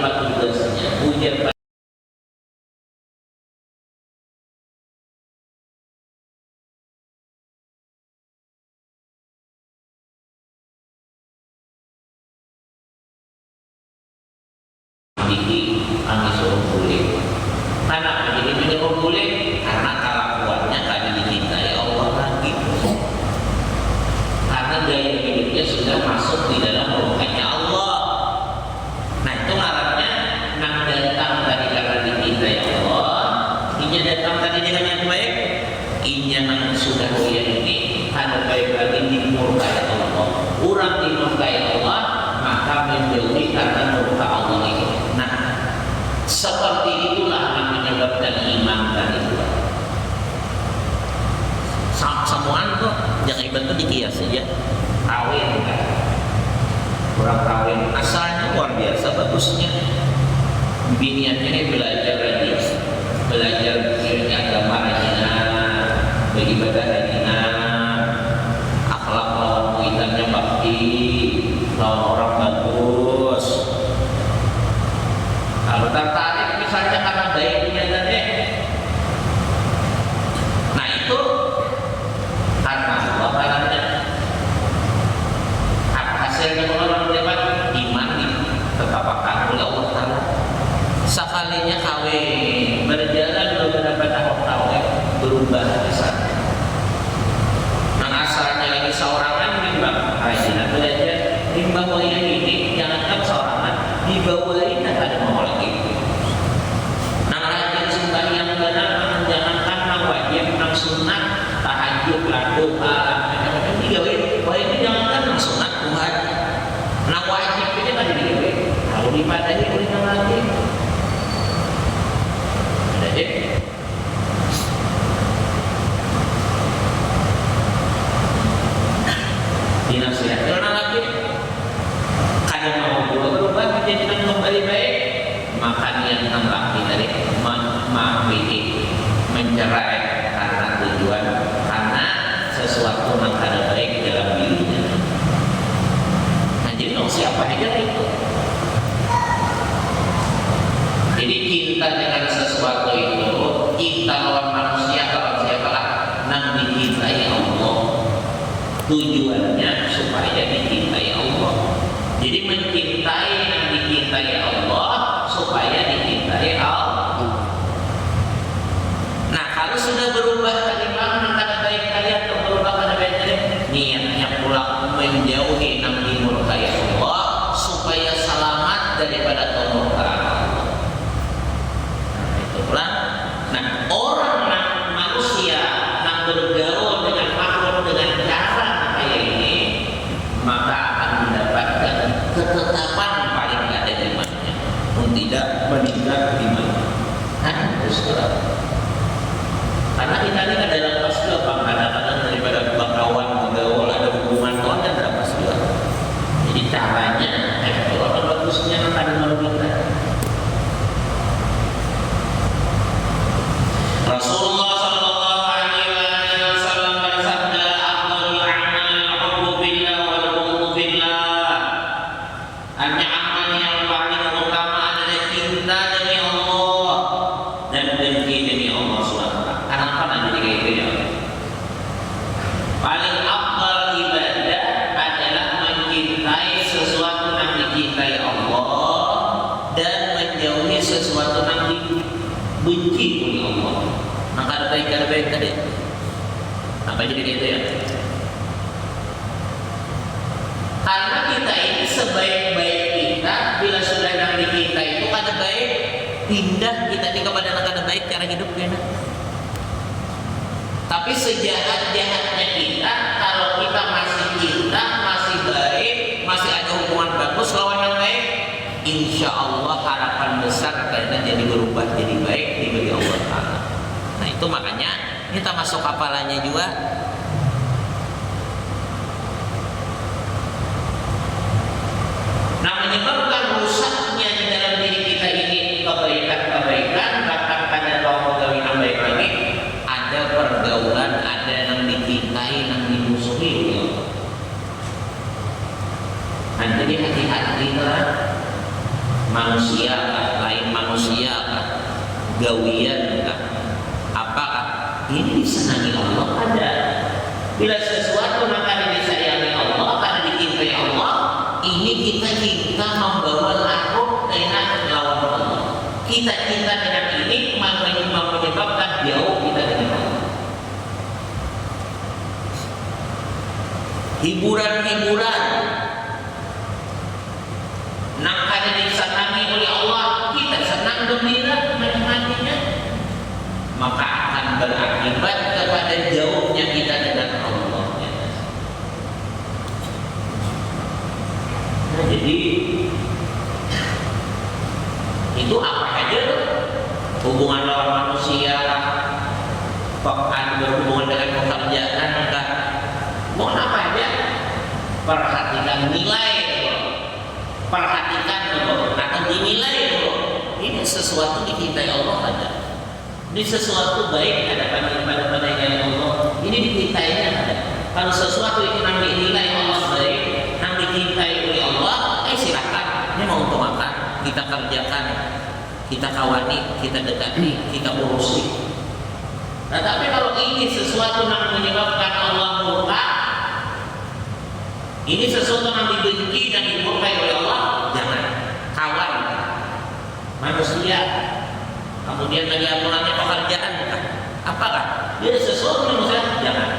apa tugasnya? Ujar Diki kami suruh boleh. Kenapa jadi menyuruh boleh? Karena kelakuannya kami dicintai Allah lagi. Karena gaya hidupnya sudah masuk di dalam rumahnya Allah. Nah itu ngarannya nang datang tadi karena dicintai Allah. Inya datang tadi dengan yang baik. Inya nang sudah dia ini karena baik lagi dimurkai Allah. Orang dimurkai Allah maka menjauhi karena murka Allah ini. Nah, seperti itulah yang menyebabkan iman dan itu. Semuaan kok jangan ibadah itu dikias saja. Kawin kan, orang kawin asalnya luar biasa bagusnya. Biniannya ini belajar lagi, belajar agama rajina, beribadah rajina, akhlak lawan muitannya bakti, lawan orang bagus. Kalau tertarik misalnya karena baiknya tadi, nah itu karena Allah karena hasilnya orang dapat iman tetap akan oleh Allah Taala. Sekalinya kawin berjalan beberapa tahun kawin berubah besar. Nah asalnya lagi seorangan nimbang rajin belajar nimbang wayang ini jangankan seorangan dibawain ada mau lagi. Nah rajin sembahyang benar jangankan nang wajib nang sunat tahajud lah doa digawe wayang jangankan nang sunat Tuhan nang wajib ini kan digawe kalau dipadahi oleh nang lagi ada deh. Dinasihatkan nang lagi kadang mau berubah menjadi kembali baik maka niat nang laki dari memilih mencerai karena tujuan karena sesuatu yang kada baik dalam dirinya. Nah jadi dong siapa aja itu. Jadi cinta dengan sesuatu itu cinta lawan manusia kalau siapalah nang dicintai Allah. Tujuannya supaya dicintai Allah. Jadi mencintai yang dicintai Allah supaya dicintai Allah. Nah kalau sudah berubah dari mana kata baik kalian atau berubah kata baik kalian niatnya pula menjauhi yang dimurkai Allah supaya selamat daripada kemurkaan Allah. Nah itu pula. Nah orang manusia yang bergaul dengan makhluk dengan cara kayak ini maka akan mendapatkan ketetapan paling tidak ada imannya pun tidak meningkat imannya. Nah terus karena kita ini ada dalam pas juga kadang-kadang daripada kawan bergaul ada hubungan kawan dan berapa juga. Jadi caranya kalau ada bagusnya ada malu kita. Rasulullah sallallahu alaihi wasallam bersabda afdhalul a'mal hubbu billah wal bughdu billah. Hanya amal yang paling utama adalah cinta demi Allah dan benci demi Allah SWT. Kenapa nanti kayak gitu ya? Paling afdal ibadah adalah mencintai sesuatu yang dicintai Allah dan menjauhi sesuatu yang dibenci oleh Allah. Maka ada baik tadi. Apa jadi gitu ya? Karena kita ini sebaik-baik kita bila sudah yang dicintai itu kada baik pindah kita ini kepada yang kada baik cara hidup kita. Tapi sejahat-jahatnya kita kalau kita masih cinta, masih baik, masih ada hubungan bagus lawan yang baik, insya Allah harapan besar karena jadi berubah jadi baik diberi Allah Taala. Nah itu makanya kita masuk kapalannya juga. Nah menyebabkan rusaknya di dalam diri kita ini kebaikan-kebaikan bahkan pada kaum yang baik lagi ada pergaulan, ada yang dicintai, yang dimusuhi oleh Allah. Nah jadi hati-hati lah Manusia kah? Lain manusia kah? Gawian kah? Apakah? Ini disenangi Allah ada. Bila sesuatu maka disayangi Allah, karena dicintai Allah, ini kita cinta membawa laku enak lawan Allah. Kita cinta dengan ini menyebabkan jauh kita dengan Allah. Hiburan-hiburan karena disenangi oleh Allah, kita senang gembira menikmatinya, maka akan berakibat kepada jauhnya kita dengan Allah. Nah, jadi itu apa aja hubungan lawan manusia, berhubungan dengan pekerjaan, mau apa aja, perhatikan nilai dulu, perhatikan dulu, atau dinilai dulu. Ini sesuatu dicintai Allah ada. Ini sesuatu baik ada pada Allah. Ini dicintainya ada. Kalau sesuatu itu nanti dinilai Allah baik, nanti dicintai oleh Allah, silakan. Ini mau untuk makan, kita kerjakan, kita kawani, kita dekati, kita urusi. Nah, tapi kalau ini sesuatu yang menyebabkan Allah murka, ini sesuatu yang dibenci dan dimurkai oleh Allah, jangan. Kawan, manusia, kemudian lagi aturannya pekerjaan, apakah? Dia sesuatu yang manusia, jangan.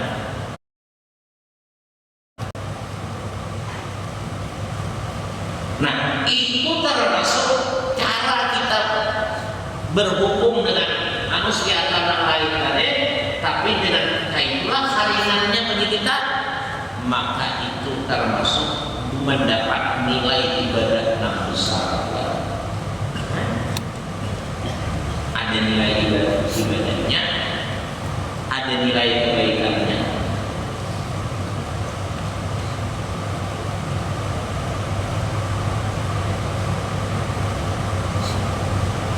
Nah, itu termasuk cara kita berhubung dengan manusia karena lain tadi, tapi dengan itulah saringannya bagi kita, maka itu termasuk mendapat nilai ibadah yang besar. Ada nilai ibadahnya, ada nilai kebaikannya.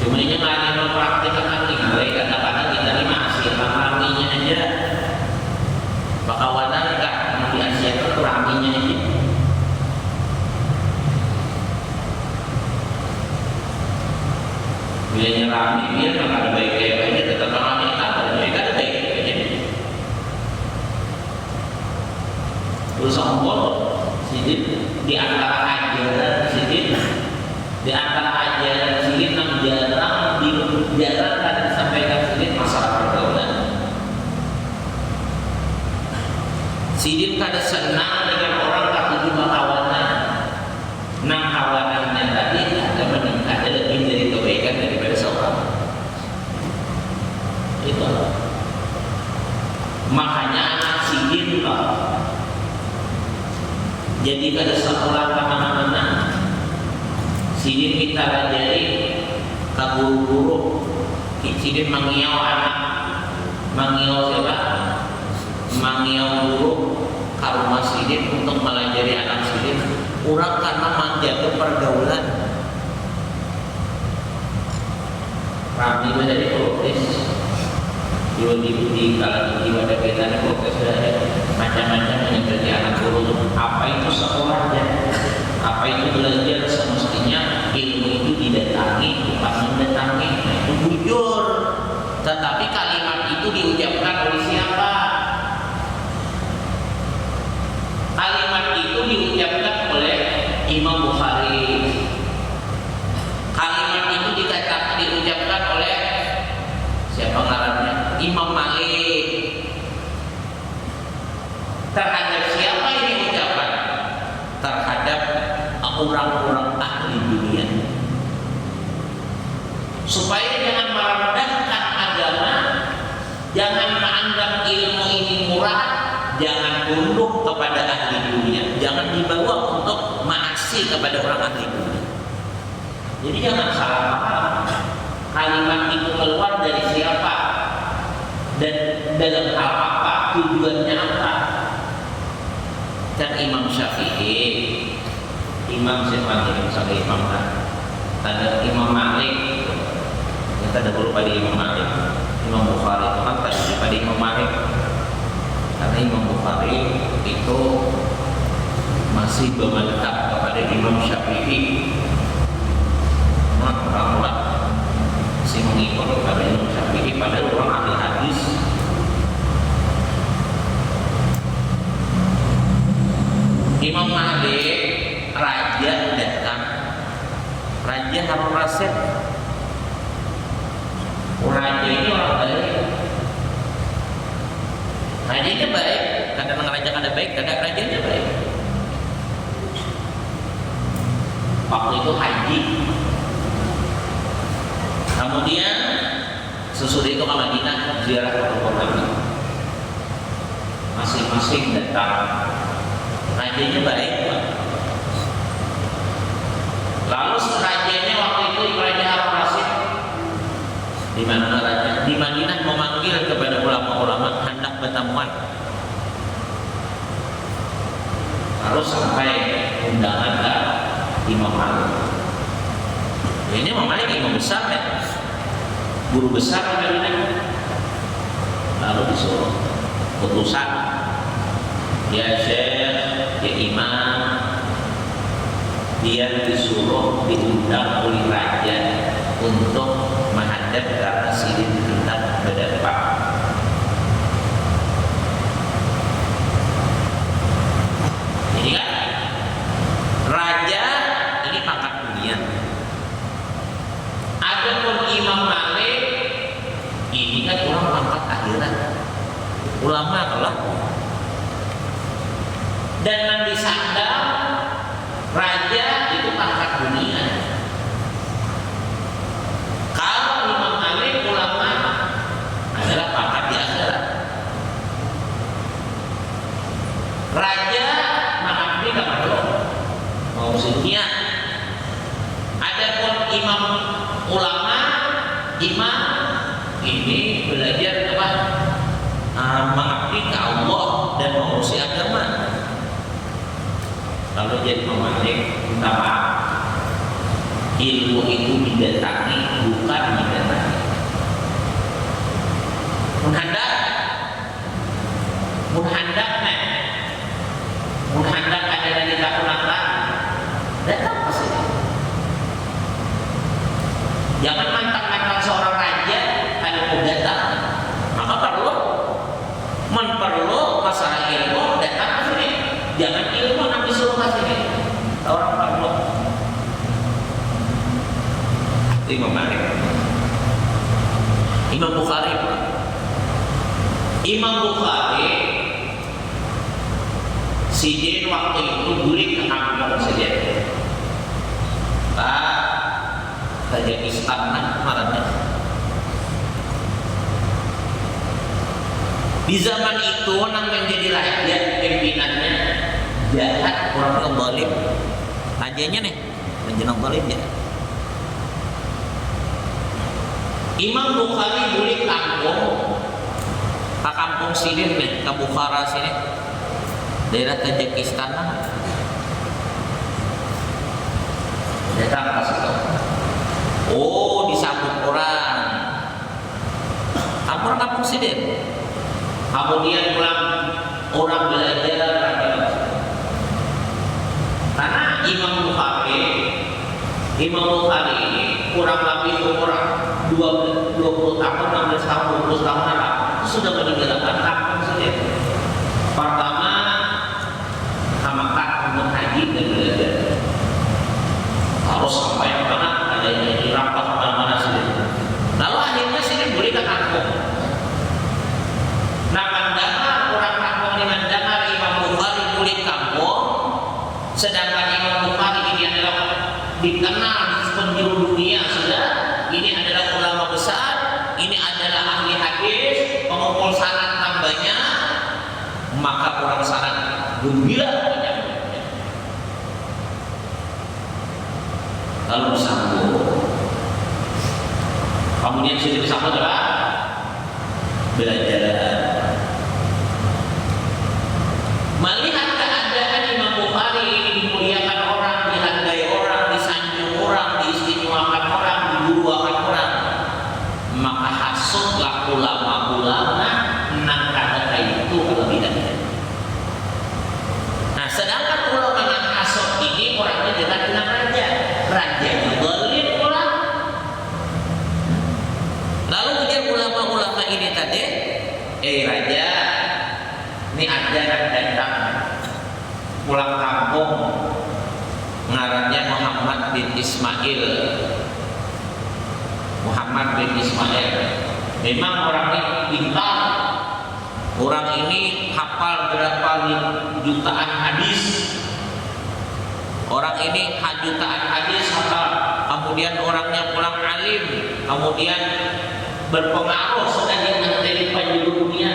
Cuma ini nggak mempraktikkan nilai, kadang-kadang kita ini masih raminya aja. Bakawanan enggak yang di Asia itu raminya aja. Bilanya rami, dia nggak ada baik-baik aja, tetap rami kan ada baik-baik aja. Terus Allah sidin di antara ajaran sidin, di antara ajaran sidin yang jarang kan disampaikan sidin masalah pergaulan. Sidin kada senang dengan orang tak terima kawanan. Nang kawanannya tadi ada meningkat, ada lebih dari kebaikan daripada seorang. Itu. Makanya anak sidin lah. Jadi kada sekolah kemana-mana. Sidin kita pelajari ke guru-guru. Sidin mengiau anak, mengiau siapa? Mengiau guru ke rumah sidin untuk melajari anak sidin. Orang karena menjaga pergaulan. Rami menjadi protes. Di kalau di wadah kita ada protes ada macam-macam yang terjadi anak guru. Apa itu sekolahnya? Apa itu belajar? Semestinya ilmu itu didatangi, bukan mendatangi. Itu bujur. Tetapi kalimat itu diucapkan oleh siapa? Kalimat itu diucapkan oleh Imam Bukhari. Kalimat itu diucapkan oleh siapa ngarannya? Imam Malik. Terhadap siapa ini ucapan? Terhadap orang-orang ahli dunia. Supaya jangan merendahkan agama, jangan menganggap ilmu ini murah, jangan tunduk kepada ahli dunia, jangan dibawa untuk maasi kepada orang ahli dunia. Jadi jangan salah paham. Kalimat itu keluar dari siapa dan dalam hal apa, tujuannya apa. Dan Imam Syafi'i, Imam ada Imam Malik, kita ada berupa di Imam Malik, Imam Bukhari itu kan tadi pada Imam Malik. Karena Imam Bukhari itu masih bermantap kepada Imam Syafi'i. Raja Harun Rasid. Raja ini orang baik. Rajanya baik, kadang raja kada baik, kadang rajanya baik. Waktu itu haji. Kemudian sesudah itu ke Madinah ziarah ke kubur Nabi. Masing-masing datang. Rajanya baik, Pak. Lalu rajanya waktu itu Raja Harun Rasid di mana raja? Di Madinah memanggil kepada ulama-ulama hendak bertemuan. Lalu sampai undangan ke Imam Malik. Ini Imam Malik imam besar ya, guru besar di Madinah. Lalu disuruh putusan, ya Syekh, ya Imam, dia disuruh diundang oleh raja untuk menghadap ke presiden hendak berdebat. Ini kan raja ini pangkat dunia. Adapun Imam Malik ini kan orang pangkat akhirat, ulama kelak. Dan Nabi sadar raja itu pangkat dunia. Kalau Imam Malik ulama adalah pangkat di akhirat. Raja mengabdi kepada Allah, mau dunia. Adapun imam ulama, imam ini belajar apa? Mengabdi ke Allah dan mengurusi agama. Lalu jadi Imam Malik minta maaf. Ilmu itu didatangi, bukan didatangi. Munhandak ada yang kita gunakan. Datang ke sini. Jangan mantang-mantang seorang raja kalau mau datang. Maka perlu masalah ilmu datang ke sini. Jangan ilmu nanti suruh ke sini. Orang perlu. Imam Malik. Imam Bukhari. Imam Bukhari sidin waktu itu guling ke kampung saja. Tajikistan marahnya. Di zaman itu nang menjadi raja pimpinannya jahat, orang yang zalim. Rajanya nih menjenang zalim ya. Imam Bukhari guling ke kampung sidin nih, ke Bukhara sini. Daerah Tajikistan datang ke situ. Oh, disambut orang. Kampung sidin. Kemudian pulang orang belajar karena Imam Bukhari ini kurang lebih umur 20 tahun, 16 tahun, 20 tahun itu sudah meninggalkan kampung sidin. Pertama Mekah untuk haji dan belajar. Harus sampai ke mana? Ada yang dirapat mana sini. Lalu akhirnya sini boleh ke kampung. Nah, mendengar orang kampung ini mendengar Imam Bukhari boleh kampung, sedangkan Imam Bukhari ini adalah dikenal di penjuru dunia sudah. Ini adalah ulama besar, ini adalah ahli hadis, pengumpul sanad tambahnya, maka orang sanad gembira. Lalu disambut. Kemudian sudah disambut apa? Belajar. Melihat keadaan Imam Bukhari ini dimuliakan orang, dihargai orang, disanjung orang, diistimewakan orang, diburuakan orang, maka hasutlah ulama-ulama nang kata itu kalau tidak. Nah, sedangkan ulama yang hasut ini orangnya dekat dengan raja. Raja zalim pula. Lalu kemudian ulama-ulama ini tadi, raja, ini ada yang datang pulang kampung, ngarannya Muhammad bin Ismail. Muhammad bin Ismail memang orang ini pintar. Orang ini hafal berapa jutaan hadis. Orang ini jutaan hadis hafal. Kemudian orangnya pulang alim. Kemudian berpengaruh sudah menjadi penjuru dunia.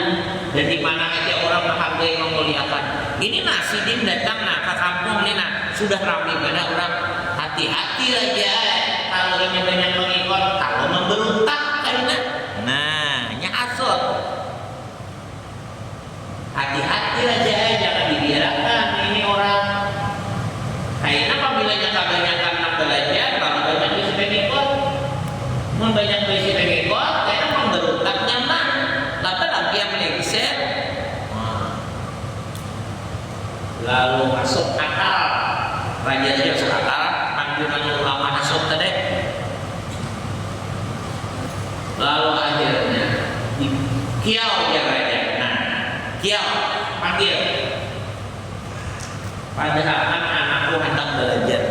Dan di mana aja orang menghargai memuliakan. Ini Sidin datang ke kampung ini sudah ramai pada orang. Hati-hati aja kalau ini banyak mengikut, kalau memberontak karena nyasut. Hati-hati aja, jangan dibiarkan ini orang. Kayaknya apabila kebanyakan belajar, kalau banyak isi pengikut, mun banyak isi pengikut, kayaknya memberontak nyaman. Tapi lagi yang melengsir, lalu masuk akal, raja aja masuk akal, panggilan ulama masuk tadi. Lalu akhirnya kiau dia raja. Kiau panggil. Padahal anakku hendak belajar.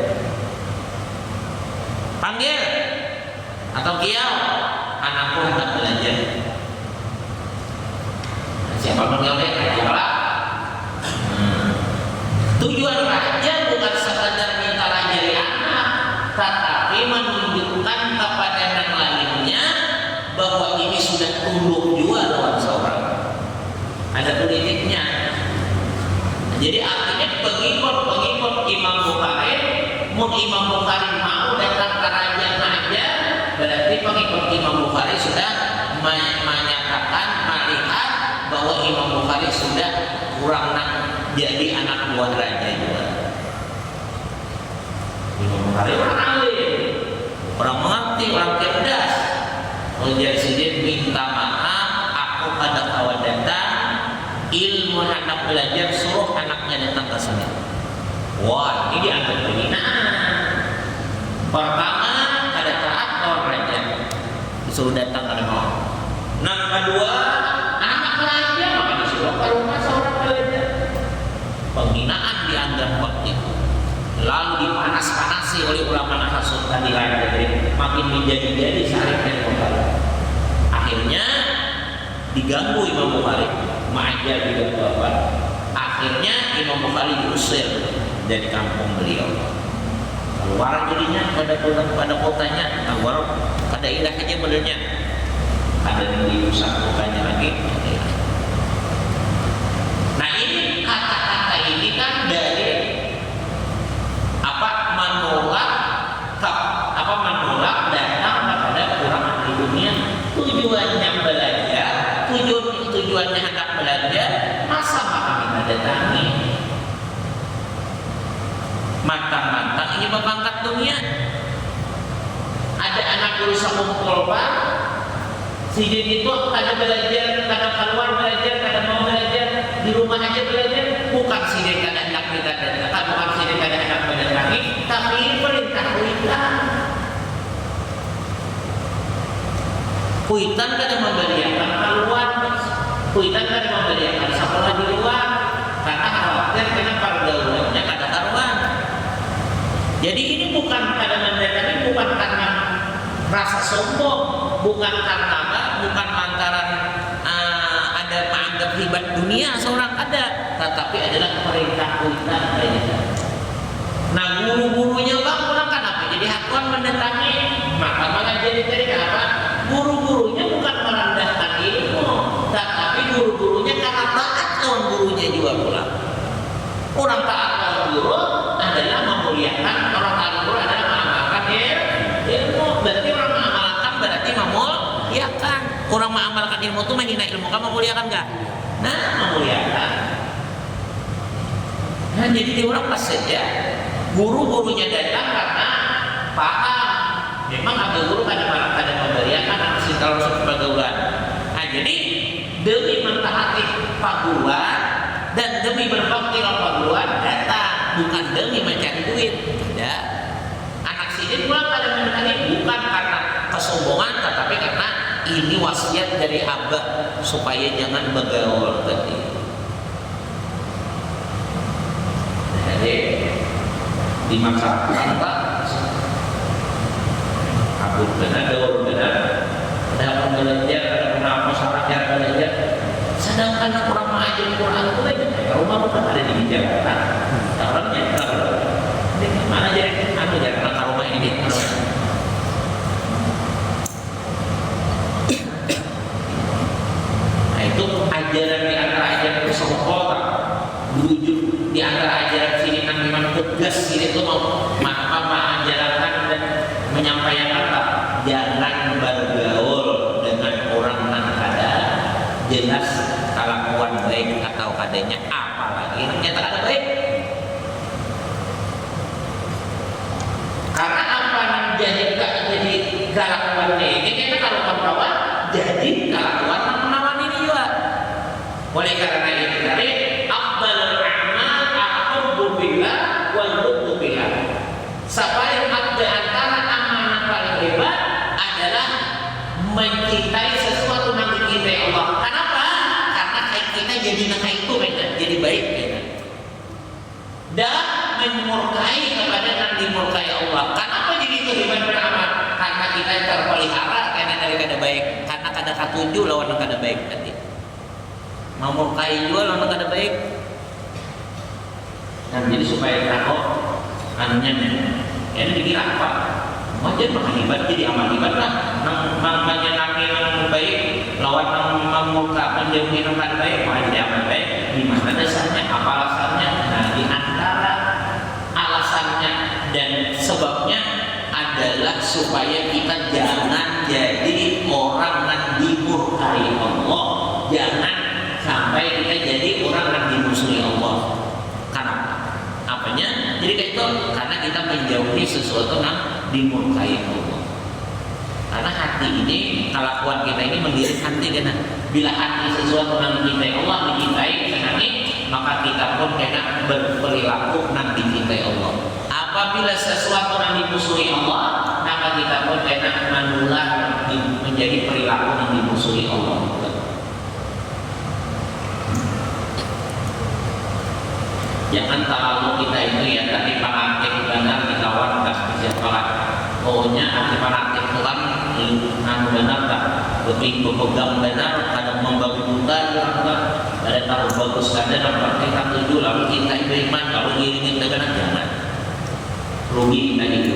Panggil atau kiau, anakku hendak belajar. Siapa panggil dia? Lah. Tujuan raja bukan sekadar minta raja dari anak, tetapi menunjukkan kepada yang lainnya bahwa ini sudah tunduk juga lawan seorang. Ada politiknya. Jadi artinya pengikut Imam Bukhari, Imam Bukhari mau datang ke raja aja, berarti pengikut Imam Bukhari sudah menyatakan, melihat bahwa Imam Bukhari sudah kurang jadi anak buah raja juga. Imam Bukhari orang alim, orang mengerti, orang cerdas. Jadi Sidin minta maaf, aku pada kawan datang. Ilmu anak belajar, suruh anaknya datang ke sini. Wah, ini dianggap penghinaan. Pertama, ada taat orang raja, disuruh datang ke rumah. Yang kedua, anak raja maka disuruh ke rumah seorang belajar. Penghinaan dianggap waktu itu. Lalu dipanas-panasi oleh ulama nahasut tadi raja, makin menjadi-jadi syarifnya Bukhari. Akhirnya diganggu Imam Bukhari. Ma'ajar tidak apa. Akhirnya Imam Bukhari diusir dari kampung beliau. Keluar jadinya pada kotanya, keluar pada indah aja benernya. Ada yang diusah kotanya lagi. Nah ini kata-kata ini kan dari menolak datang kepada orang di dunia. Tujuannya belajar, tujuannya hendak belajar, masa kami datangi mantang-mantang ini membangkat dunia. Ada anak berusaha mengumpul Pak, Sidin itu kada belajar, kada keluar belajar, kada mau belajar, di rumah aja belajar. Bukan Sidin kada hendak belajar, bukan Sidin kada hendak mendatangi, tapi perintah Kuitan kada memberiakan keluar, Kuitan kada memberiakan sekolah di luar, karena khawatir kena pergaulannya kada karuan. Jadi ini bukan kada mendatangi, bukan karena rasa sombong, bukan karena bukan lantaran ada menganggap hebat dunia seorang ada, tetapi adalah perintah Kuitan. Nah guru-gurunya bang pulang kan apa? Jadi hakuan mendatangi, maka malah jadi apa? Guru-gurunya bukan merendahkan ilmu, tetapi guru-gurunya karena taat lawan gurunya juga pula. Orang taat lawan guru adalah memuliakan, orang taat guru adalah mengamalkan ilmu. Berarti orang mengamalkan berarti memuliakan. Orang mengamalkan ilmu itu menghina ilmu, kamu memuliakan enggak? Nah, memuliakan. Nah, jadi dia orang pas saja guru-gurunya datang karena paham. Memang ada guru kadang-kadang memberiakan aksi kalau pergaulan. Nah jadi demi mentaati paguruan dan demi berbakti lawan paguruan datang, bukan demi mencari duit. Ya. Anak Sidin pulang pada mencari bukan karena kesombongan, tetapi karena ini wasiat dari abah supaya jangan begaul tadi. Jadi di masa apa? mabuk benar gaul benar ada belajar ada kenapa masyarakat belajar sedangkan orang mengajar Quran itu aja rumah bukan ada di Jakarta orangnya di mana jadi Jakarta rumah ini nah itu ajaran di antara ajaran itu sekolah wujud di antara ajaran sini kan memang tegas ini tuh mau mengajarkan dan menyampaikan apa jangan bergaul dengan orang yang kada jelas kelakuan baik atau kadanya apalagi ternyata kada baik karena apa yang jadi kelakuannya ini kita kalau kawan jadi kelakuan menawan ini juga oleh karena itu tadi afdalul a'mal al-hubbu billah wal bughdu billah sebaik di antara amanah paling hebat adalah mencintai sesuatu yang dicintai Allah. Kenapa? Karena kita jadi nak itu jadi baik kita. Dan memurkai kepada yang dimurkai Allah. Kenapa jadi itu hebat beramal? Karena kita terpelihara karena daripada baik. Karena kada katuju lawan yang kada baik tadi. Memurkai juga lawan yang kada baik. Dan jadi supaya tahu anunya ini dikira apa? Wajar berakibat jadi amal ibadah. Namanya nabi yang baik, lawan yang memurka menjauhi yang baik, maka jadi amal baik. Di mana dasarnya? Apa alasannya? Nah, di antara alasannya dan sebabnya adalah supaya kita jangan jadi orang yang dimurkai Allah. Jangan sampai kita jadi orang yang dimusuhi Allah. Karena apanya? Jadi kayak itu karena kita menjauhi sesuatu yang dimurkai Allah. Karena hati ini, kelakuan kita ini mendirik hati kan. Bila hati sesuatu yang dicintai Allah, dicintai senangi, maka kita pun kena berperilaku yang dicintai Allah. Apabila sesuatu yang dimusuhi Allah, maka kita pun kena menular menjadi perilaku yang dimusuhi Allah. Jangan terlalu kita itu ya tadi fanatik benar dikawan tak bisa kalah. Pokoknya anti fanatik itu kan benar tak lebih berpegang benar kadang membagi buta ada taruh bagus kadang dapat kita tuju lalu kita itu iman kalau ingin kita benar jangan rugi kita itu.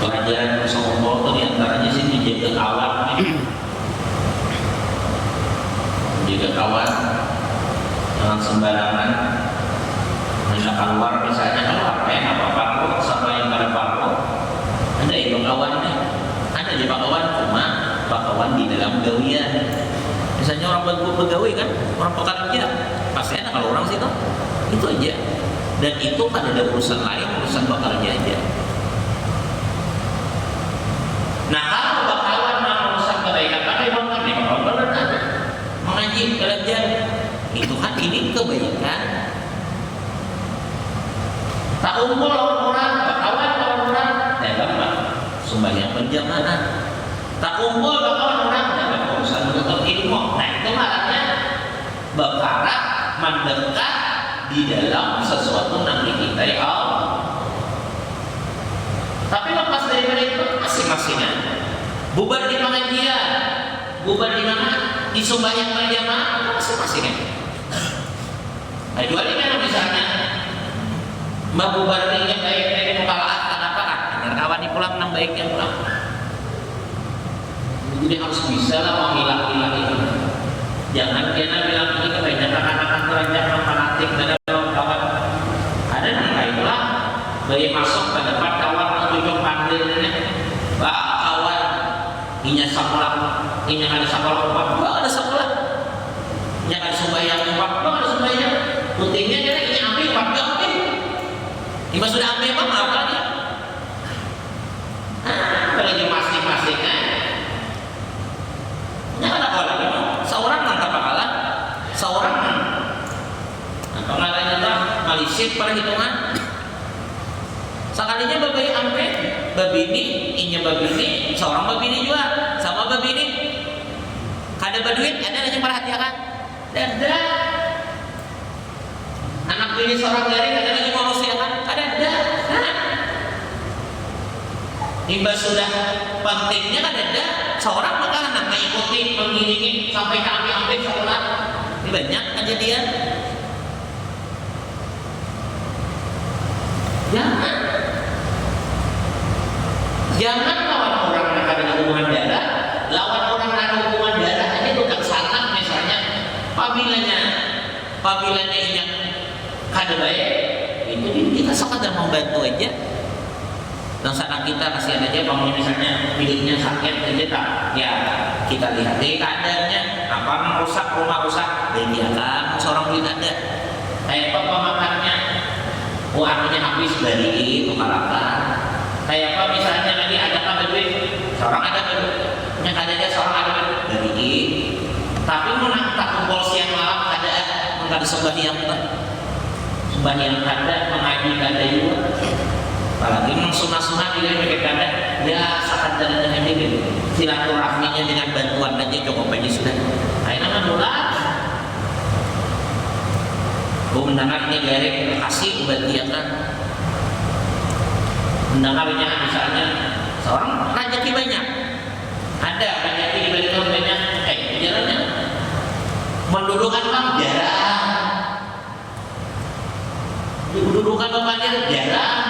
Pelajaran sombong itu diantaranya sih menjaga kawan, menjaga kawan jangan sembarangan hendak keluar misalnya keluar apa bangko sama yang pada bangko ada itu kawannya ada juga kawan cuma kawan di dalam gawian misalnya orang bergawi kan orang pekerja pasti ada kalau orang situ itu aja dan itu kan ada urusan lain urusan bekerja aja. Nah kalau bakawan mau urusan kebaikan pakai bangkan nih kalau benar ada mengaji belajar itu kan ini kebaikan. Tak kumpul orang bakawan orang dalam sembahyang berjamaah. Tak kumpul bakawan orang dalam urusan menuntut ilmu. Nah itu makanya berkara mendekat di dalam sesuatu yang dicintai Allah. Tapi lepas daripada itu masing-masingnya bubar di pengajian, bubar di mana? Di sembahyang berjamaah masing-masingnya. Kecuali kan misalnya bubar yang baik dari mukalaan kenapa kan? Biar kawan pulang nang baiknya pulang. Jadi harus bisa lah memilah-milah itu. Jangan kena bilang ini kebanyakan anak-anak belajar yang fanatik dan kawan. Ada nih kayak itulah bayi masuk ke depan kawan tunjuk pandilnya pak kawan inya sekolah inya ada sekolah pak ada sekolah inya ada sembahyang pak ada sembahyang rutinnya jadi inya ambil pak ambil inya sudah ambil pak apa dia lagi masing-masing inya ada apa lagi seorang nangkap kalah seorang nah pengalahnya lah malisik perhitungan sekalinya babai ampe, babini, inya babini, seorang babini juga, sama babini. Kada baduit, ada yang perhatikan. Dan pilih seorang dari ada lagi mau nasihat, ada. Tiba sudah pentingnya ada. Seorang maka anak mengikuti, mengiringi sampai kami sampai sholat. Ini banyak kejadian. Jangan lawan orang yang ada hubungan darah, lawan orang yang ada hubungan darah aja udah sangat misalnya, pabilanya ini kada baik, itu kita sekadar membantu aja. Dan saat kita kasihan aja, kalau misalnya miliknya sakit aja tak, ya kita lihat keadaannya, apa rusak, rumah rusak, dan biarkan seorang duit ada. Kayak apa makannya, uangnya habis dari tukarakan. Kayak apa misalnya lagi ada apa duit, seorang ada duit, yang ada seorang ada duit dari. Tapi menang tak kumpul siang malam ada sembahyang ada mengaji ada juga. Apalagi sunah-sunah juga pakai kada, ya saat dengan ini silaturahminya dengan bantuan aja cukup aja sudah. Akhirnya menolak. Gue mendengar ini dari kasih buat dia kan. Mendengarnya misalnya seorang rezeki banyak, ada rezeki di balik banyak, jalannya mendudukan bang jarang, mendudukan bapaknya jarang.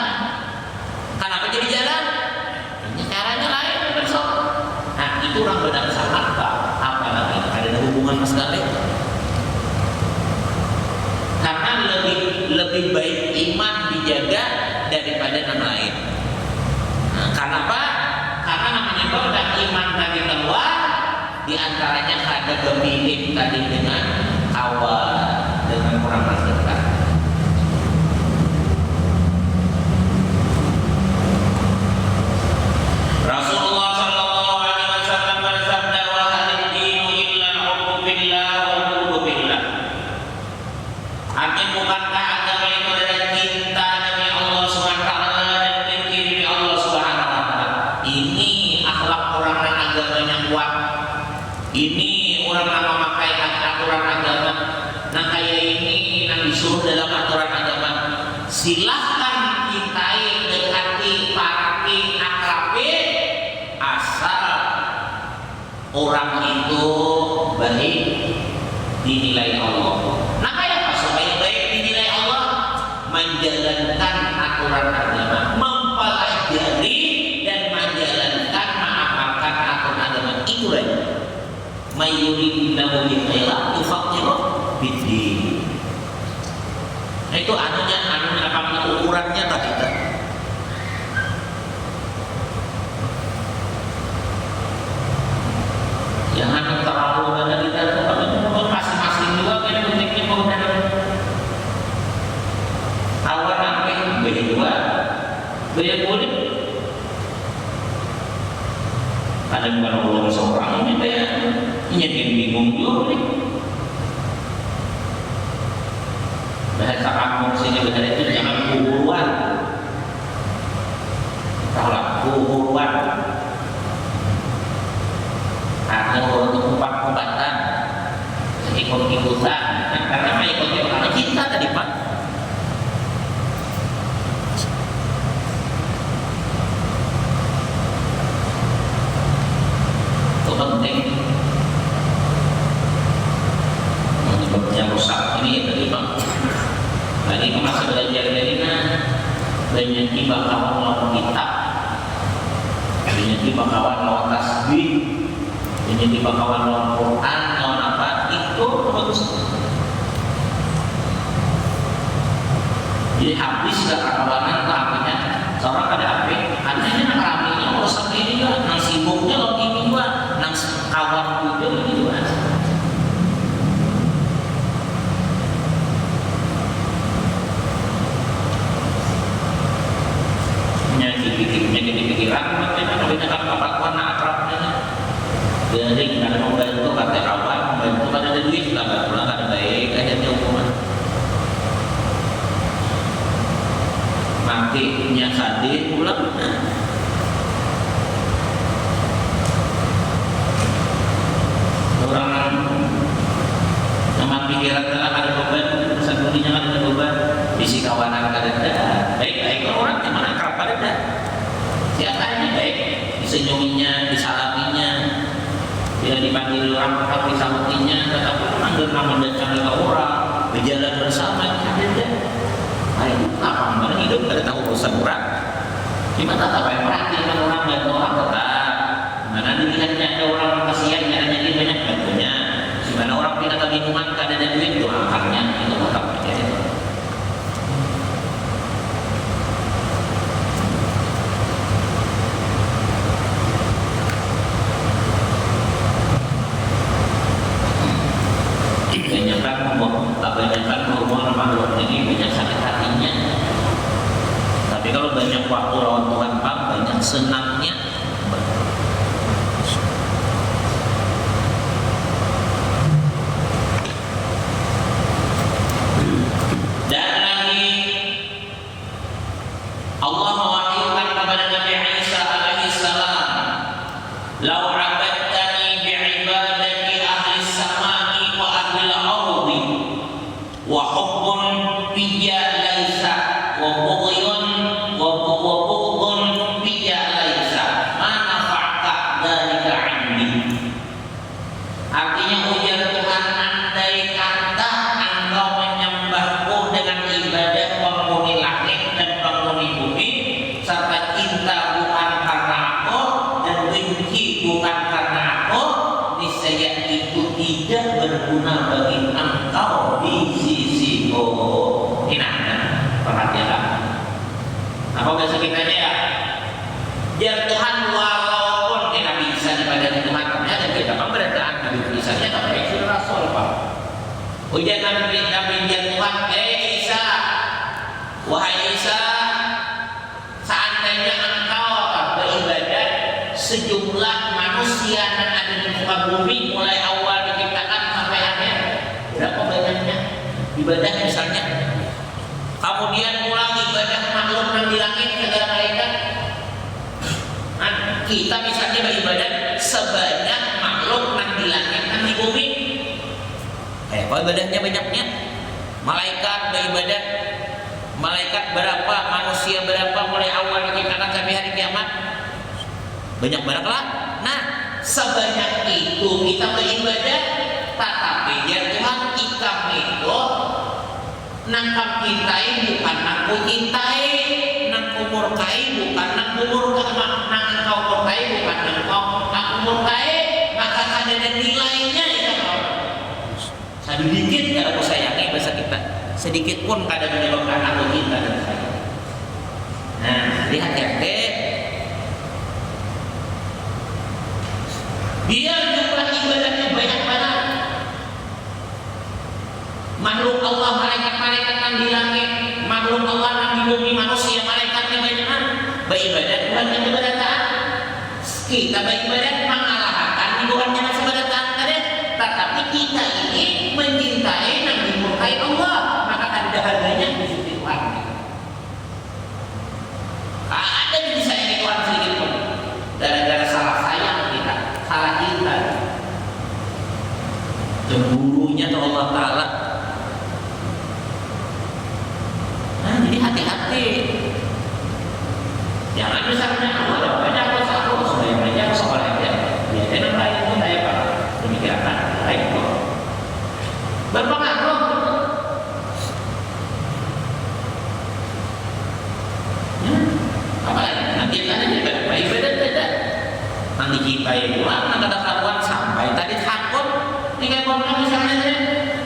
Kenapa jadi jarang? Ini caranya lain bersama. Nah itu orang benar sangat apalagi ada hubungan mas sekali. Karena lebih baik iman dijaga daripada yang lain. Nah, karena apa? Karena namanya dan iman tadi keluar, diantaranya ada pemilik tadi dengan kawan, dengan orang terdekat. Rasulullah sallallahu alaihi wasallam bersabda, wa halid dinu illa al-hubbu billah wal hubbu billah. Artinya bukankah agama itu adalah cinta demi Allah Subhanahu wa taala dan benci demi Allah Subhanahu wa taala. Ini akhlak orang yang agamanya kuat. Ini orang yang memakai aturan agama. Nah kayak ini yang disuruh dalam aturan agama. Silahkan cintai, dekati, parati, akrabi, asal orang itu baik dinilai Allah. Nah kayak apa supaya baik dinilai Allah? Menjalankan aturan agama, mempelajari dan menjalankan, mengamalkan aturan agama. Itulah mayuridillahu bihi khairan yufaqihu fiddin. Itu anunya apa ukurannya tadi kan? Jangan terlalu banyak kita masing-masing juga kita pentingnya mengenai awal sampai berdua beda kulit. Ada bukan orang seorang ini kayak ini bingung juga nih. Bahasa kampung sini bahasa itu jangan kuburuan. Kalau kuburuan ada untuk umpat-umpatan, ikut-ikutan, karena ikut-ikutan cinta tadi Pak. Itu penting. Sebabnya rusak ini tadi Pak. Lagi masih belajar dari banyak tiba kawan lawan kitab, banyak tiba kawan lawan tasbih, banyak tiba kawan lawan Quran, lawan apa itu bagus. Jadi habis gak kawanan raminya, seorang ada apa? Adanya raminya kalau sampai ini juga, nang sibuknya lo ini juga, nang kawan juga ini juga. Jadi pikiran makanya kebanyakan kelakuan akrabnya jadi nggak ada membantu kata kawan membantu kan ada duit nggak pulang ada baik akhirnya hukuman matinya sadis pulang orang sama pikiran ada beban satu dunia ada beban berjalan bersama ada. Nah itu apa mana hidup ada tahu urusan orang. Gimana tak apa yang perhatikan orang dan orang tetap. Mana dilihatnya ada orang kasihan caranya dia banyak bantunya. Gimana orang tidak kebingungan kada ada duit itu akarnya itu tetap aja. Kebanyakan hubungan makhluk ini banyak sakit hatinya. Tapi kalau banyak waktu lawan Tuhan Pak, banyak senangnya. Dan lagi Allah mewahyukan kepada Nabi Isa alaihi salam, "Lau 'abadtani bi'ibadati ahli samai wa ahli al-ardi wa hubbun fiyya laisa wa bughyun wa bughdun fiyya laisa ma nafa'aka dzalika 'indi." Artinya ujar Tuhan, andai kata engkau menyembahku dengan ibadah penghuni langit dan penghuni bumi serta cinta bukan karena aku dan benci bukan karena aku, niscaya itu tidak berguna bagi engkau di sisiku. Ini perhatianlah. Apa bahasa kita ya? Biar Tuhan walaupun kita bisa ibadah Tuhan, ternyata kita pemberitaan Nabi Isa nya tak baik sudah Rasul Pak. Ujian Nabi Tuhan, Isa, wahai Isa, seandainya engkau beribadah sejumlah manusia yang ada di muka bumi mulai awal diciptakan sampai akhir, berapa banyaknya ibadah misalnya, kemudian pulang ibadah makhluk yang di langit segala malaikat, nah, kita misalnya beribadah sebanyak makhluk yang di langit dan di bumi. Kalau ibadahnya banyaknya, malaikat beribadah, malaikat berapa, manusia berapa mulai awal diciptakan sampai hari kiamat, banyak banget lah. Nah, sebanyak itu kita beribadah, tetapi ya Tuhan kita itu nangkap cintai bukan nangku cintai, nangku murkai bukan nangku murkai, nangku murkai bukan nangku murkai, maka ada nilainya ya. Sedikit kalau aku sayangi bahasa kita, sedikit pun kadang menyebabkan aku cinta dan sayang. Nah, lihat ya, dia jumlah ibadahnya banyak banget. Makhluk Allah, malaikat-malaikat yang di langit, makhluk Allah yang di bumi, manusia, malaikatnya banyak banget. Beribadah Tuhan yang ibadah taat. Kita beribadah mengalahkan di Tuhan yang ibadah taat tadi. Tetapi kita ini mencintai dan dimurkai Allah, maka ada harganya di sisi Tuhan. Ada yang disayangi Tuhan sedikit pun gara-gara salah sayang kita, salah cinta, cemburunya Allah Ta'ala. Nah, jadi hati-hati. Jangan misalnya aku banyak aku supaya banyak sekolah aja. Biasanya lain pun saya pak pemikiran lain kok berpengaruh. Apalagi nanti tanya ibadah tidak nanti kita yang pulang nanti ada karuan sampai tadi takut tinggal ngomong misalnya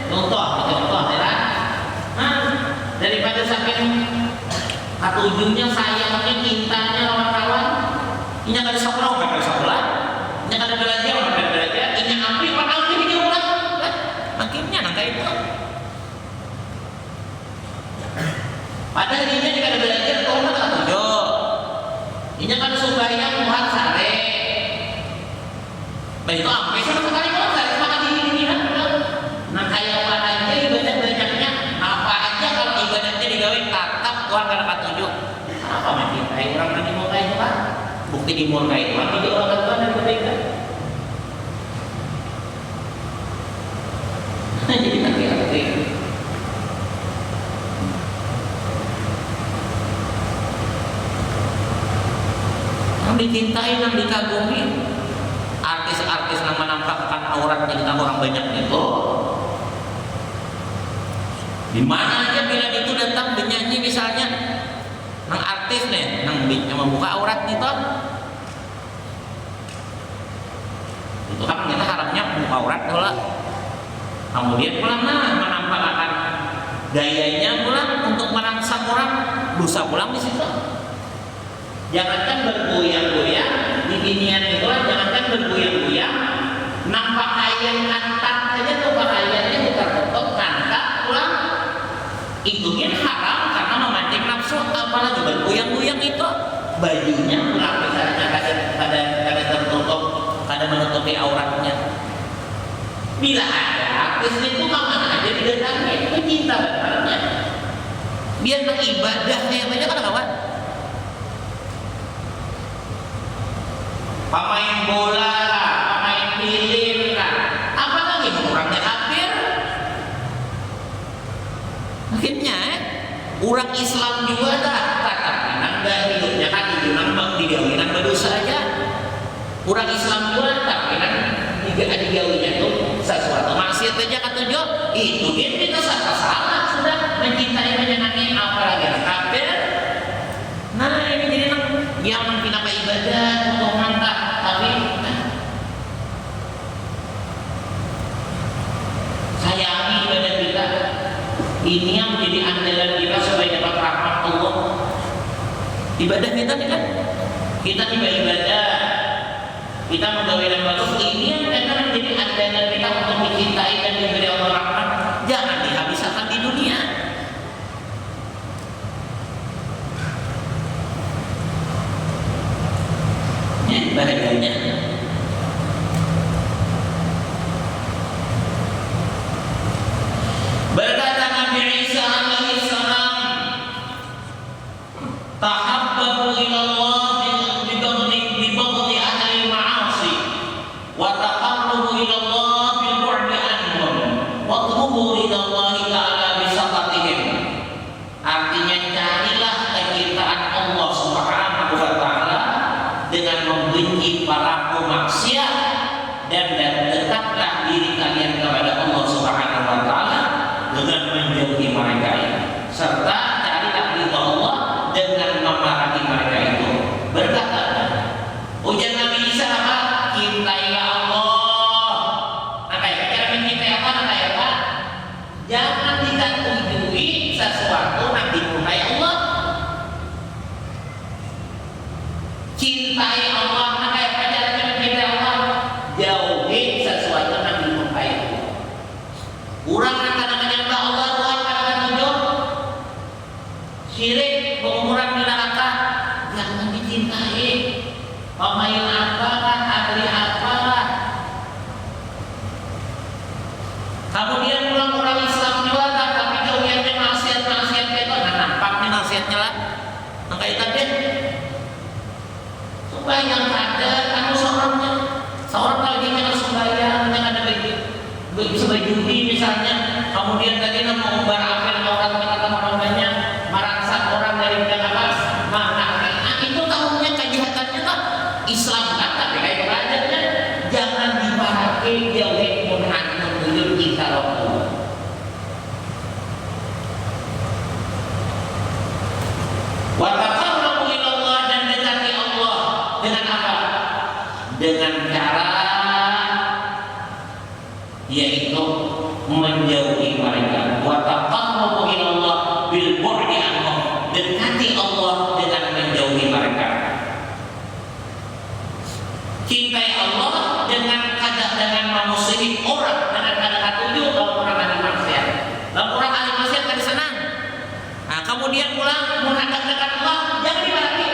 contoh ya, daripada sampai ujungnya sayangnya cintanya kawan-kawan ini ada sekolah nggak ada sekolah, ini ada belajar nggak ada belajar, ini api padahal ini dia ulang akhirnya nangka itu padahal ini jika ada belajar Tuhan tak tujuh ini kan supaya Tuhan sare baik itu apa sama sekali Tuhan sare maka ini nah kayak apa aja ibadah banyaknya apa aja kalau ibadahnya digawe tatap Tuhan karena tujuh apa mungkin kayak orang lagi mau kayak Tuhan bukti dimurkai Tuhan tidak orang Tuhan dan kebaikan. Jadi hati-hati. Yang dicintai, yang dikagumi, artis-artis yang menampakkan auratnya kita orang banyak itu, Di mana aja bila itu datang bernyanyi misalnya, nang artis nih, nang membuka aurat nih toh. Itu kan kita harapnya buka aurat pula. Kemudian pulang menampakkan gayanya pulang untuk merangsang orang dosa pulang di situ. Jangankan bergoyang-goyang di binian itu lah, jangankan bergoyang-goyang, nampak pakaian kantak saja tuh pakaiannya ditartok kantak pulang. Itu kan haram karena memancing nafsu, apalagi bergoyang-goyang itu bajunya pulang misalnya kada tertutup, kada menutupi auratnya. Bila ada artis itu mana aja didatangi, itu cinta benarnya. Biar beribadah kayak banyak kan kawan. Pemain bola lah, pemain film lah, apalagi orangnya kafir. Akhirnya orang Islam juga dah tetapi nanda hidupnya kan hidup digawinan berdosa aja. Orang Islam juga tapi kan digawinya tuh sesuatu maksiat aja kata Jo, itu dia kita salah sudah mencintai menyenangi apalagi yang kafir. Nah ini jadi yang kenapa ibadah untuk mantap tapi sayangi ibadah kita. Ini yang menjadi andalan kita supaya dapat rahmat Allah. Ibadah kita kan kita tiba ibadah, kita menggawe dan bagus, ini yang akan menjadi andalan kita untuk dicintai dan diberi Allah rahmat. Jangan dihabiskan di dunia. Bahayanya berkata Nabi Isa alaihi salam, tahabbabu ila Allah bi baghdhi ahli ma'asi wa taqarrubu ila Allah bil bu'di anhum wa tubu ila Allah ta'ala bi sakatihim. Artinya carilah kecintaan Allah Subhanahu wa taala dengan membenci para pemaksiat dan dekatlah diri kalian kepada Allah Subhanahu wa taala dengan menjauhi mereka serta carilah ridha Allah dengan memarahi mereka itu. Berkata ujian Nabi Isa apa? Cintailah Allah. Nah kayak cara mencintai apa? Nah kayak apa? Jangan dikatui sesuatu nanti mencintai Allah. Cintai Allah, maka yang caranya mencintai Allah, jauhi sesuatu yang dimukai Allah. Kurang kadang-kadang menyembah Allah Tuhan kadang-kadang tunjuk syirik, pengumuran di neraka, jangan dicintai. Pemain apalah, ahli apalah. Kemudian pulang orang Islam juga, tapi jauhiannya maksiat itu, nah nampaknya maksiatnya lah. Maka itu tadi. Yang ada kamu seorang lagi yang harus sembahyang yang ada sebagai judi misalnya, kemudian tadi mau umbar apel orang kata orangnya merangsang orang dari bidang apa mana itu tahunya kejahatannya kan Islam kan tapi kayak belajarnya jangan dipakai jauhi kemudian menunjuk kita Allah. Wataqarrabu ila Allah dan dekati Allah dengan apa? Dengan cara yaitu menjauhi mereka. Wataqarrabu ila Allah bil bu'di anhum, dekati Allah dengan menjauhi mereka. Cintai Allah dengan memusuhi orang dengan kata tujuh kalau orang ahli maksiat. Kalau orang ahli maksiat kan senang. Nah, kemudian pulang menghadap dengan Allah jangan dimarahi.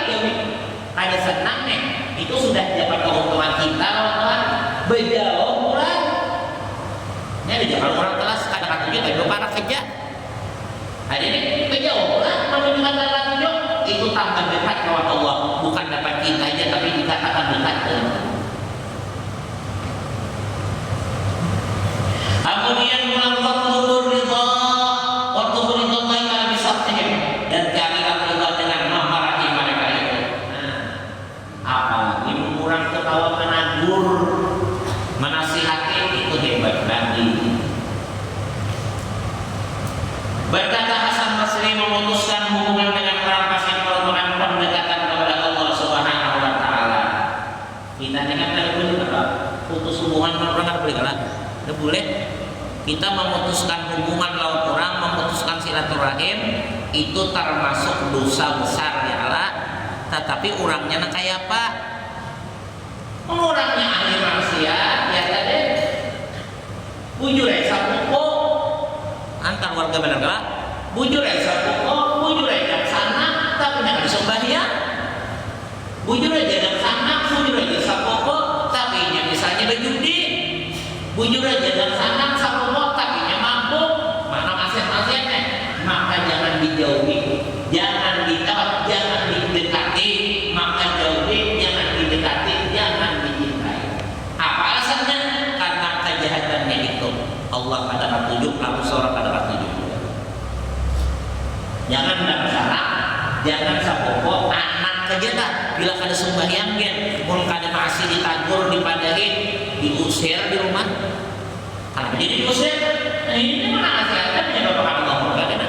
Ada senang nih. Itu sudah dapat keuntungan kita kawan-kawan. Berjauh pulang. Ini ada kalau orang kelas kata tujuh tapi parah kerja. Hari ini berjauh pulang menunjukkan kata tujuh itu tambah dekat kawan Allah. Bukan dapat kita aja tapi dikatakan dekat dengan Allah. Kemudian waktu ridha Allah bisaqtihim dan carilah ridha dengan memarahi mereka itu. Nah, apalagi orang ketawa menagur, menasihati itu hebat banget. Berkata Hasan Basri, memutuskan hubungan dengan orang fasik merupakan pendekatan kepada Allah Subhanahu wa taala. Kita ingat dulu apa? Putus hubungan dengan orang boleh kalah? Tidak boleh. Kita memutuskan hubungan lawan orang, memutuskan silaturahim itu termasuk dosa besar ya Allah. Tetapi orangnya kayak apa? Orangnya ahli maksiat ya tadi. Bujur sapuko antar warga benar gak? Bujur sapuko, bujur sana, tapi jangan sembahyang. Bujur jangan sana, bujur sapuko, tapi nya misalnya berjudi. Bujur jangan sana, sapuko, tapi nya mabuk. Mana maksiat-maksiatnya? Maka jangan dijauhi, jangan ditawar, jangan didekati, maka jauhi, jangan didekati, jangan dicintai. Apa alasannya? Karena kejahatannya itu Allah katakan 7, Abu Surah katakan 7. Jangan dapat salah, jangan sapopo, anak kejahatan. Bila kada sembahyang gen, mun kada masih ditagur, dipadahin, diusir di rumah. Kenapa jadi diusir? Nah, ini mana nasihatnya punya Bapak Allah kada?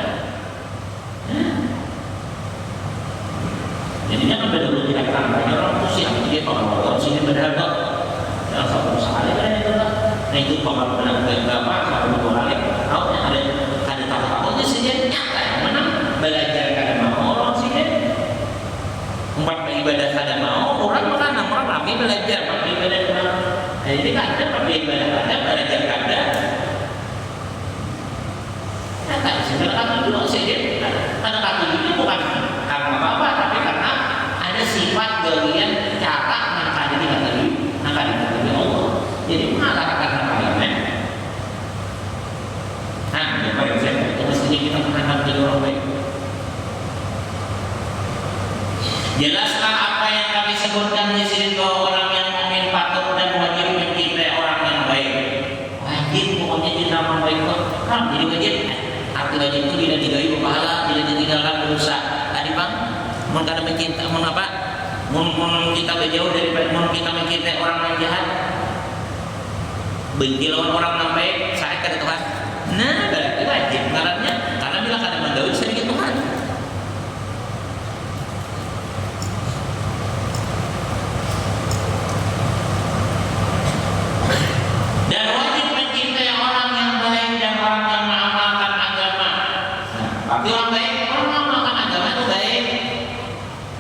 Jadi jangan beda-beda tidak ramai orang pusing. Dia orang sini berharga. Jangan sampai sekali kan itu lah. Nah itu pengaruh benar berapa kalau orang lain tahu ada tahu-tahunya sih dia nyata yang mana belajar kada mau orang sih empat ibadah kada mau orang ramai belajar ibadah kada. Nah, jadi kada pakai ibadah kada belajar kada. Nyata sebenarnya dulu sih karena kaki ini bukan karena apa-apa tapi karena ada sifat bagian cara nakal dikatakan Allah. Jadi malah karena lainnya. Nah, yang paling saya itu mestinya kita menanam jadi orang baik. Jelaslah apa yang kami sebutkan di sini bahwa orang yang mukmin patut dan wajib mencintai orang yang baik. Wajib pokoknya cinta orang baik itu kan jadi wajib. Arti wajib itu tidak digawi pahala, tidak ditinggalkan dosa. Tadi Bang, mun kada mencinta, mun apa? Mun kita berjauh dari mun kita mencintai orang yang jahat. Benci lawan orang yang baik, saya kada Tuhan. Nah, berarti wajib ngarannya karena bila kada menggawi sedikit Tuhan. Dan wajib mencintai orang yang baik dan orang yang mengamalkan agama. Nah, berarti orang baik, orang mengamalkan agama itu baik.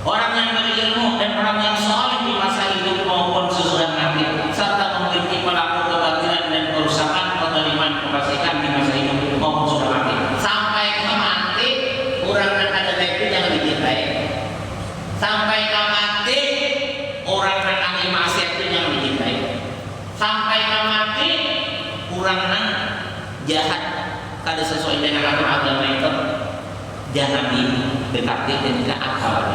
Orang yang berilmu dan orang yang saleh di masa hidup maupun sesudah mati, serta memiliki pelaku kebatilan dan kerusakan kezaliman kefasikan di masa hidup maupun sudah mati. Sampai ke mati, orang yang ada baik itu jangan dicintai. Sampai ke mati, orang yang ahli maksiat itu jangan dicintai. Sampai ke mati, orang yang jahat kada sesuai dengan aturan agama itu jangan didekati dan tidak akal.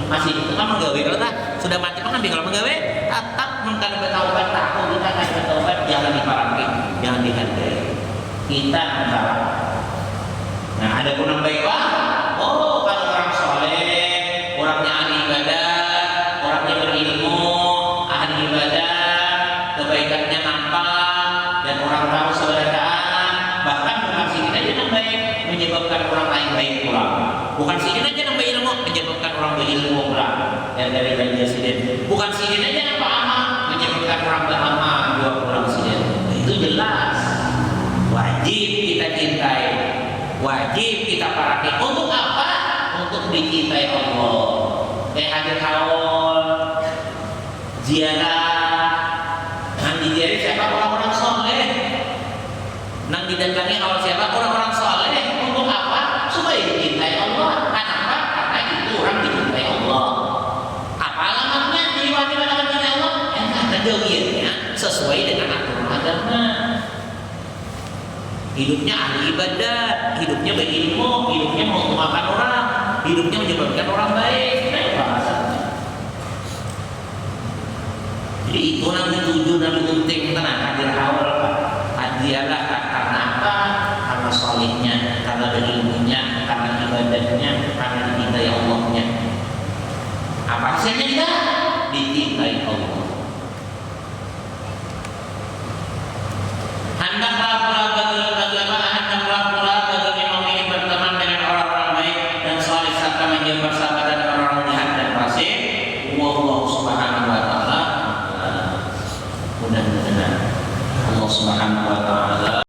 Masih itu kan menggawe kalau tak sudah mati kan kalau menggawe tetap mengkada bertaubat takut kita akan bertaubat jangan diparangi, jangan dihargai. Kita salah. Nah ada pun yang baik kalau orang soleh, orangnya ahli ibadah, orangnya berilmu, ahli ibadah, kebaikannya nampak dan orang tahu keberadaan, bahkan bukan sikit aja yang baik menyebabkan orang lain baik pula. Bukan sikit aja yang berilmu menyebabkan orang berilmu pula. Yang dari presiden. Bukan sikit aja yang paham menyebabkan orang beramal dua orang presiden. Itu jelas. Wajib kita cintai. Wajib kita paraki. Untuk apa? Untuk dicintai Allah. Kayak hadir haul, ziarah. Nanti ziarah siapa? Orang-orang soleh. Nanti didatangi awal siapa? Orang-orang soleh. Untuk apa? Supaya dicintai Allah. Kenapa? Karena itu orang dicintai Allah. Apa alamatnya? Diwajibkan akan dicintai Allah? Yang kata jauhnya sesuai dengan aturan agama. Hidupnya ahli ibadah, hidupnya berilmu, hidupnya mengumpulkan orang, hidupnya menyebabkan orang baik. Nah, bahasannya. Jadi itu nanti tujuh dan penting tenang hadir awal hadiahlah karena apa? Karena solihnya, karena berilmunya, karena ibadahnya, karena dicintai Allahnya. Apa hasilnya kita? Dicintai Allah. Hendaklah